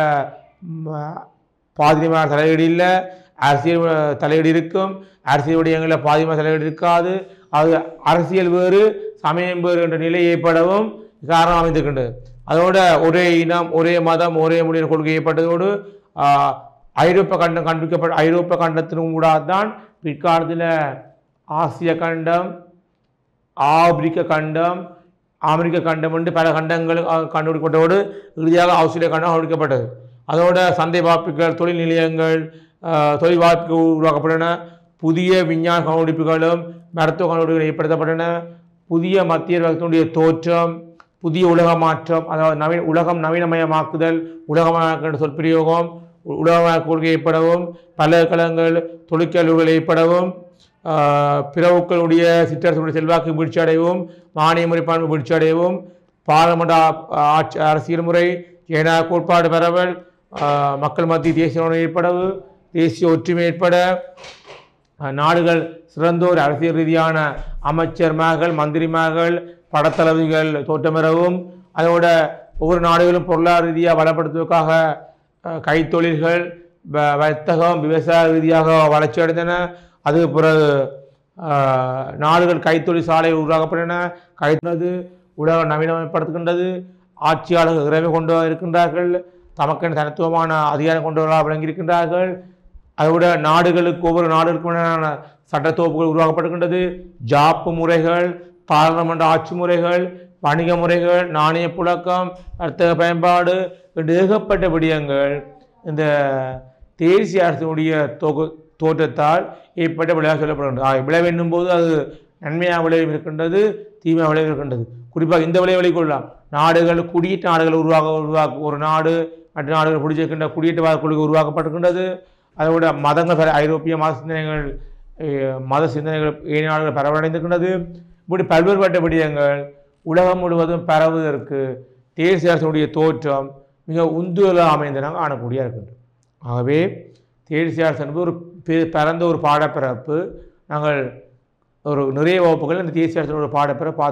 Speaker 2: பாதிரிமான தலையீடு இல்லை, அரசியல் தலையீடு இருக்கும். அரசியல் விடயங்களில் பாதிரிமான தலையீடு இருக்காது. அது அரசியல் வேறு சமயம் வேறு என்ற நிலை ஏற்படவும் காரணம் அமைந்திருக்கின்றது. அதோட ஒரே இனம், ஒரே மதம், ஒரே மொழியின் கொள்கை ஏற்பட்டதோடு ஐரோப்பா கண்டத்தின் கூட தான் பிற்காலத்தில் ஆசிய கண்டம், ஆப்பிரிக்க கண்டம், அமெரிக்க கண்டம் என்று பல கண்டங்கள் கண்டுபிடிக்கப்பட்டதோடு இறுதியாக ஆஸ்திரேலியா கண்டம் கண்டுபிடிக்கப்பட்டது. அதோட சந்தை வாய்ப்புகள், தொழில் நிலையங்கள், தொழில் வாய்ப்புகள் உருவாக்கப்பட்டன. புதிய விஞ்ஞான கண்டுபிடிப்புகளும் மருத்துவ கண்டுபிடிப்புகள் ஏற்படுத்தப்பட்டன. புதிய மத்திய வர்க்கத்தினுடைய தோற்றம், புதிய உலக மாற்றம், அதாவது உலகம் நவீனமயமாக்குதல், உலகமயமாக்குதல் சொற்பிரயோகம், உலகமய கொள்கை ஏற்படவும், பல்கலைக்கழகங்கள், தொழிற்கல்விகள் ஏற்படவும், பிறவுக்களுடைய சிற்றரசுடைய செல்வாக்கு வீழ்ச்சி அடையவும், மானிய முறைப்பான்மை வீழ்ச்சி அடையவும், பாராளுமன்ற அரசியல் முறை, ஜனநாயக கோட்பாடு பரவல், மக்கள் மத்திய தேசிய உணர்வு ஏற்படவு, தேசிய ஒற்றுமை ஏற்பட, நாடுகள் சிறந்தோர் அரசியல் ரீதியான அமைச்சர்மார்கள், மந்திரிமார்கள், படத்தளபதிகள் தோற்றமெறவும், அதோட ஒவ்வொரு நாடுகளும் பொருளாதார ரீதியாக வளப்படுத்துவதற்காக கைத்தொழில்கள், வர்த்தகம், விவசாய ரீதியாக வளர்ச்சி அடைந்தன. அது பிறகு நாடுகள் கைத்தொழில் சாலை உருவாக்கப்பட்டன. கைத்தொழில் உலகம் நவீனமயப்படுத்துகின்றது. ஆட்சியாளர்கள் இறைமை கொண்டு இருக்கின்றார்கள். தமக்கென தனித்துவமான அதிகாரம் கொண்டவர்களாக விளங்கியிருக்கின்றார்கள். அதோட நாடுகளுக்கு ஒவ்வொரு நாடுகளுக்குமான சட்டத்தொகுப்புகள் உருவாக்கப்படுகின்றது. ஜாப்பு முறைகள், பாராளுமன்ற ஆட்சி முறைகள், வணிக முறைகள், நாணய புழக்கம், வர்த்தக பயன்பாடு என்று ஏகப்பட்ட விடயங்கள் இந்த தேசிய அரசினுடைய தோற்றத்தால் ஏற்பட்ட விளைவாக சொல்லப்படுகின்றது. விளைவு என்னும் போது அது நன்மையாக விளைவு இருக்கின்றது, தீமையாக விளைவு இருக்கின்றது. குறிப்பாக இந்த விளைவுகளை கொள்ளலாம். நாடுகள், குடியேற்ற நாடுகள் உருவாக்க ஒரு நாடு மற்ற நாடுகள் பிடிச்சிருக்கின்ற குடியேற்றவாத கொள்கை உருவாக்கப்பட்டிருக்கின்றது. அதோட மதங்கள், ஐரோப்பிய மத சிந்தனைகள் ஏனைய நாடுகள் பரவடைந்திருக்கின்றது. இப்படி பல்வேறுபட்ட விடயங்கள் உலகம் முழுவதும் பரவுவதற்கு தேசிய அரசுடைய தோற்றம் மிக உந்துதலாக அமைந்தனாக காணக்கூடிய இருக்கின்றது. ஆகவே தேசிய அரசு என்பது ஒரு பரந்த ஒரு பாடப்பிறப்பு. நாங்கள் ஒரு நிறைய வகுப்புகள் இந்த தேசிய அரசனுடைய பாடப்பிறப்பை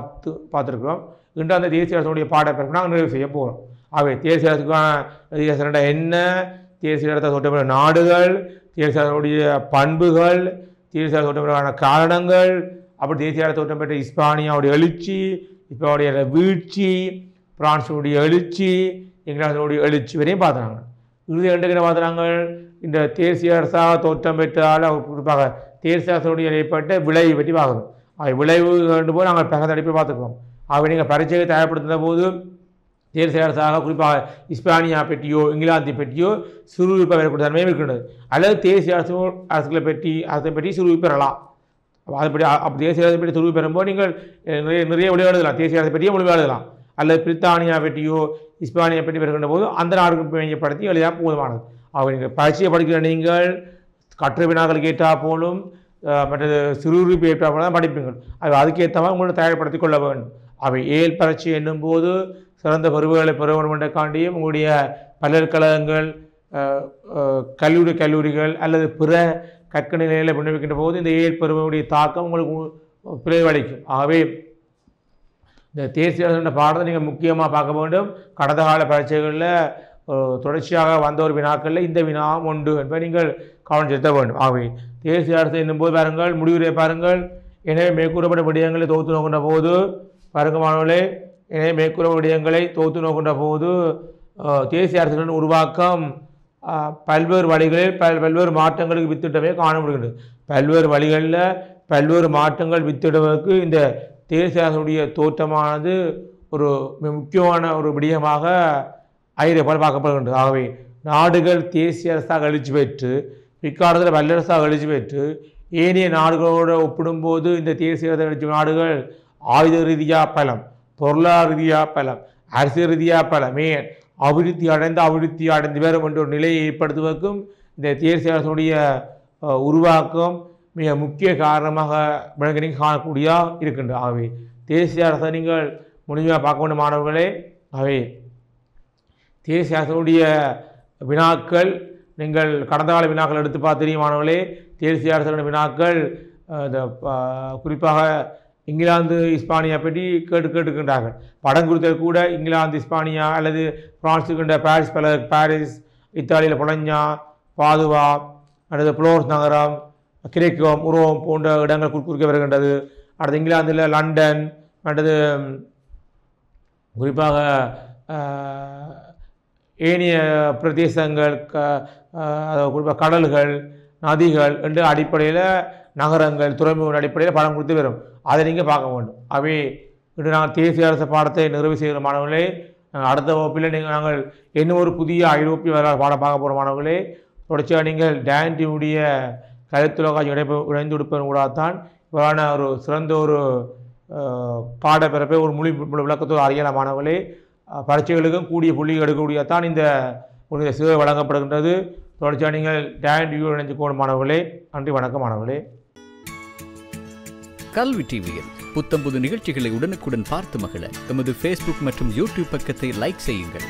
Speaker 2: பார்த்துருக்கிறோம். இன்று அந்த தேசிய அரசனுடைய பாடப்பிறப்பு நாங்கள் நிறைவு செய்ய போகிறோம். ஆகவே தேசிய அரசுக்கான என்ன, தேசிய அரசை தோற்றப்பட்ட நாடுகள், தேசிய அரசுடைய பண்புகள், தேசிய அரசு தோற்றப்பட்ட காரணங்கள், அப்படி தேசிய அரசு தோற்றம் பெற்ற இஸ்பானியாவுடைய எழுச்சி, இஸ்பானிய வீழ்ச்சி, பிரான்ஸுடைய எழுச்சி, இங்கிலாந்துடைய எழுச்சி வரையும் பார்த்தாங்க. இறுதி ரெண்டுக்கு பார்த்தாங்க. இந்த தேசிய அரசாக தோற்றம் பெற்றால் குறிப்பாக தேசிய அரசுடைய ஏற்பட்ட விளைவு பற்றி பார்க்கணும். விளைவு போது நாங்கள் பகத்தடிப்பை பார்த்துக்கிறோம். ஆகவே நீங்கள் பரீட்சையை தயார்படுத்துகிற போது தேசிய அரசாக குறிப்பாக இஸ்பானியா பற்றியோ இங்கிலாந்தை பற்றியோ சிறுவிப்பை வரக்கூடிய தன்மையும் இருக்கின்றது. அல்லது தேசிய அரசுகளை பற்றி சிறுவிப்பு பெறலாம். அதுபடி தேசிய அரசை பற்றி சிறுவிப்பு பெறும்போது நீங்கள் நிறைய விளைவு எழுதலாம். தேசிய அரசை பற்றியே மொழிவு எழுதலாம். அல்லது பிரித்தானியா பற்றியோ இஸ்பானியா பற்றி வருகின்ற போது அந்த நாடுகளுக்கு மையப்படுத்தி எழுதியா போதுமானது. ஆக நீங்கள் பரீட்சையை படிக்கிற நீங்கள் கற்று வினாக்கள் கேட்டால் போலும், மற்றது சிறுவிப்பு ஏற்றால் போல தான் படிப்பீங்கள். அதுக்கேற்ற மாதிரி உங்களை தயார்படுத்திக் கொள்ள வேண்டும். அவை ஏல் பரீட்சை என்னும் போது சிறந்த பருவங்களை பெற வேண்டும் என்றக்காண்டியும் உங்களுடைய பல்கலைக்கழகங்கள், கல்லூரிகள் அல்லது பிற கற்க நிலையில் விண்ணப்பிக்கின்ற போது இந்த ஏல் பருவனுடைய தாக்கம் உங்களுக்கு பிரதிபலிக்கும். ஆகவே இந்த தேசிய அரசு பாடத்தை நீங்கள் முக்கியமாக பார்க்க வேண்டும். கடந்த கால பரீட்சைகளில் தொடர்ச்சியாக வந்த ஒரு வினாக்களில் இந்த வினாவும் உண்டு என்பதை நீங்கள் கவனம் செலுத்த வேண்டும். ஆகவே தேசிய அரசு என்னும்போது பாருங்கள், முடிவுரை பாருங்கள். எனவே மேற்கூறப்பட்ட விடயங்களை தொகுத்து நோக்கின்ற போது பாருங்க மாணவர்களே, எனவே மேற்கூறப்பட்ட விடயங்களை தொகுத்து நோக்கின்ற போது தேசிய அரசுகளின் உருவாக்கம் பல்வேறு வழிகளில் பல்வேறு மாற்றங்களுக்கு வித்திட்டமே காணப்படுகின்றது. பல்வேறு வழிகளில் பல்வேறு மாற்றங்கள் வித்திடுவதற்கு இந்த தேசிய அரசுடைய தோற்றமானது ஒரு முக்கியமான ஒரு விடயமாக ஐரோப்பால் பார்க்கப்படுகின்றது. ஆகவே நாடுகள் தேசிய அரசாக எழுச்சி பெற்று பிற்காலத்தில் வல்லரசாக எழுச்சி பெற்று ஏனைய நாடுகளோடு ஒப்பிடும்போது இந்த தேசிய அரசு எழுச்சி நாடுகள் ஆயுத ரீதியாக பலம், பொருளாதார ரீதியாக பலம், அரசியல் ரீதியாக பலமே அபிவிருத்தி அடைந்து வரும் என்ற ஒரு நிலையை ஏற்படுத்துவதற்கும் இந்த தேசிய அரசுடைய உருவாக்கம் மிக முக்கிய காரணமாக விளங்கி காணக்கூடியதாக இருக்கின்றது. ஆகவே தேசிய அரசை நீங்கள் முழுமையாக பார்க்க வேண்டும் மாணவர்களே. ஆகவே தேசிய அரசுடைய வினாக்கள் நீங்கள் கடந்த கால வினாக்கள் எடுத்து பார்த்து மாணவர்களே, தேசிய அரசுடைய வினாக்கள் இந்த குறிப்பாக இங்கிலாந்து இஸ்பானியா பற்றி கேட்டுக்கின்றார்கள். படம் குறித்தது கூட இங்கிலாந்து இஸ்பானியா அல்லது பிரான்ஸுக்கின்ற பாரிஸ், இத்தாலியில் பொலஞ்சா, பாதுவா அல்லது புளோர்ஸ் நகரம், கிரேக்கம், உரோம் போன்ற இடங்கள் குறிக்க வருகின்றது. அடுத்து இங்கிலாந்தில் லண்டன், அடுத்தது குறிப்பாக ஏனைய பிரதேசங்கள், குறிப்பாக கடல்கள், நதிகள் என்ற அடிப்படையில் நகரங்கள், துறைமுக அடிப்படையில் படம் கொடுத்து வரும். அதை நீங்கள் பார்க்க வேண்டும். அவை இன்று நாங்கள் தேசிய அரசு பாடத்தை நிறைவு செய்கிற மாணவர்களே, அடுத்த வகுப்பில் நாங்கள் இன்னும் ஒரு புதிய ஐரோப்பிய வரலாறு பாடம் பார்க்க போகிற மாணவர்களே. தொடர்ச்சியாக நீங்கள் டான்டியுடைய கலைத்துலகாட்சி இணைந்து கொடுப்பதன் கூட தான் இவ்வாறான ஒரு சிறந்த ஒரு பாடப்பிறப்பை ஒரு மொழி விளக்கத்தோடு அறியலாம் மாணவர்களே. பரீட்சைகளுக்கும் கூடிய புள்ளிகள் எடுக்கக்கூடியதான் இந்த ஒரு சேவை வழங்கப்படுகின்றது. தொடர்ச்சியாக நீங்கள் டான்டியூ இணைஞ்சுக்கோணும் மாணவர்களே. நன்றி, வணக்கம் மாணவர்களே.
Speaker 3: கல்வி டிவியில் புத்தம்புது நிகழ்ச்சிகளை உடனுக்குடன் பார்த்து மகிழ எமது ஃபேஸ்புக் மற்றும் யூடியூப் பக்கத்தை லைக் செய்யுங்கள்.